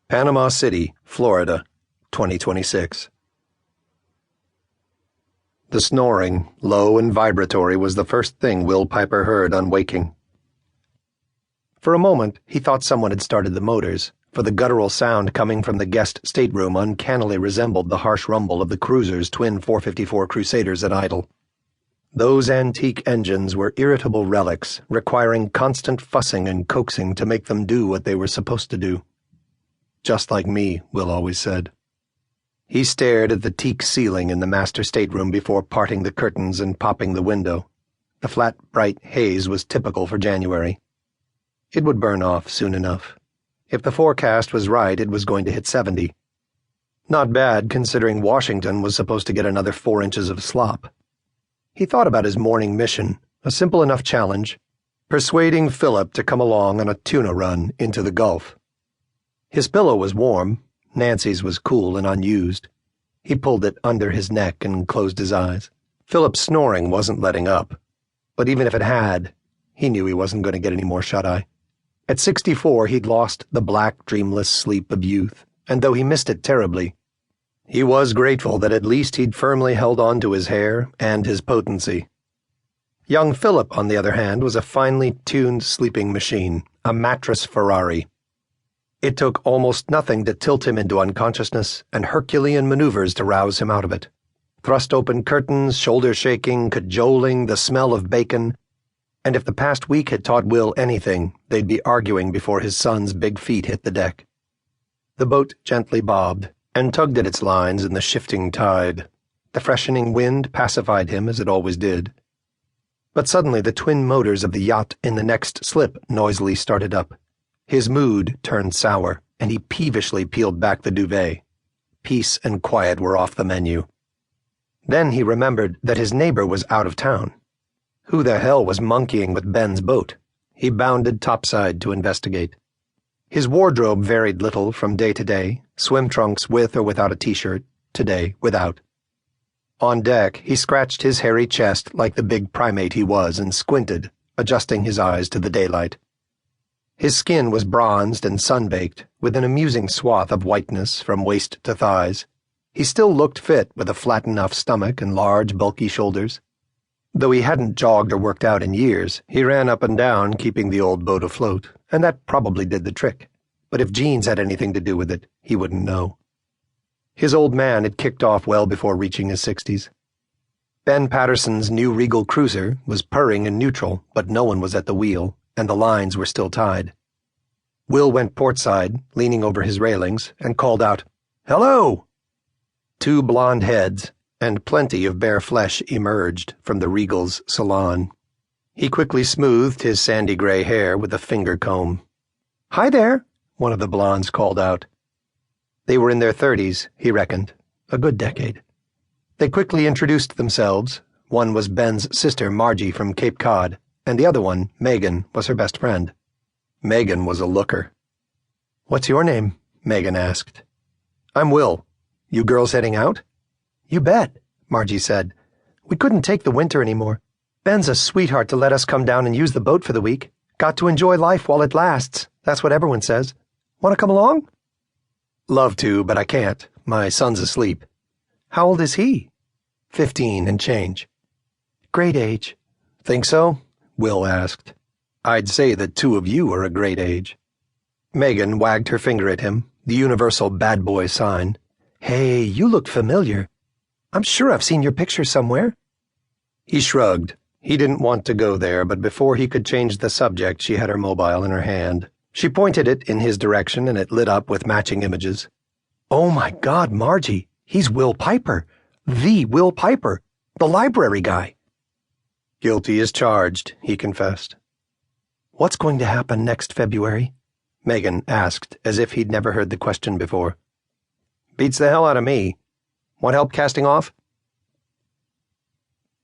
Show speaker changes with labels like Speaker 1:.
Speaker 1: Panama City, Florida, 2026. The snoring, low and vibratory, was the first thing Will Piper heard on waking. For a moment, he thought someone had started the motors, for the guttural sound coming from the guest stateroom uncannily resembled the harsh rumble of the cruiser's twin 454 Crusaders at idle. Those antique engines were irritable relics, requiring constant fussing and coaxing to make them do what they were supposed to do. Just like me, Will always said. He stared at the teak ceiling in the master stateroom before parting the curtains and popping the window. The flat, bright haze was typical for January. It would burn off soon enough. If the forecast was right, it was going to hit 70. Not bad, considering Washington was supposed to get another 4 inches of slop. He thought about his morning mission, a simple enough challenge, persuading Philip to come along on a tuna run into the Gulf. His pillow was warm, Nancy's was cool and unused. He pulled it under his neck and closed his eyes. Philip's snoring wasn't letting up, but even if it had, he knew he wasn't going to get any more shut-eye. At 64, he'd lost the black, dreamless sleep of youth, and though he missed it terribly, he was grateful that at least he'd firmly held on to his hair and his potency. Young Philip, on the other hand, was a finely tuned sleeping machine, a mattress Ferrari. It took almost nothing to tilt him into unconsciousness and Herculean maneuvers to rouse him out of it. Thrust open curtains, shoulder shaking, cajoling, the smell of bacon, and if the past week had taught Will anything, they'd be arguing before his son's big feet hit the deck. The boat gently bobbed and tugged at its lines in the shifting tide. The freshening wind pacified him as it always did. But suddenly the twin motors of the yacht in the next slip noisily started up. His mood turned sour, and he peevishly peeled back the duvet. Peace and quiet were off the menu. Then he remembered that his neighbor was out of town. Who the hell was monkeying with Ben's boat? He bounded topside to investigate. His wardrobe varied little from day to day, swim trunks with or without a t-shirt, today without. On deck, he scratched his hairy chest like the big primate he was and squinted, adjusting his eyes to the daylight. His skin was bronzed and sun-baked, with an amusing swath of whiteness from waist to thighs. He still looked fit with a flat enough stomach and large, bulky shoulders. Though he hadn't jogged or worked out in years, he ran up and down keeping the old boat afloat, and that probably did the trick. But if genes had anything to do with it, he wouldn't know. His old man had kicked off well before reaching his 60s. Ben Patterson's new Regal cruiser was purring in neutral, but no one was at the wheel, and the lines were still tied. Will went portside, leaning over his railings, and called out, "Hello!" 2 blonde heads and plenty of bare flesh emerged from the Regal's salon. He quickly smoothed his sandy gray hair with a finger comb. "Hi there," one of the blondes called out. They were in their 30s, he reckoned, a good decade. They quickly introduced themselves. One was Ben's sister, Margie, from Cape Cod, and the other one, Megan, was her best friend. Megan was a looker. "What's your name?" Megan asked. "I'm Will. You girls heading out?" "You bet," Margie said. "We couldn't take the winter anymore. Ben's a sweetheart to let us come down and use the boat for the week. Got to enjoy life while it lasts. That's what everyone says. Want to come along?" "Love to, but I can't. My son's asleep." "How old is he?" 15 and change. "Great age." "Think so?" Will asked. "I'd say the 2 of you are a great age." Megan wagged her finger at him, the universal bad boy sign. "Hey, you look familiar. I'm sure I've seen your picture somewhere." He shrugged. He didn't want to go there, but before he could change the subject, she had her mobile in her hand. She pointed it in his direction, and it lit up with matching images. "Oh my God, Margie, he's Will Piper. The Will Piper. The library guy." "Guilty as charged," he confessed. "What's going to happen next February?" Megan asked, as if he'd never heard the question before. "Beats the hell out of me. Want help casting off?"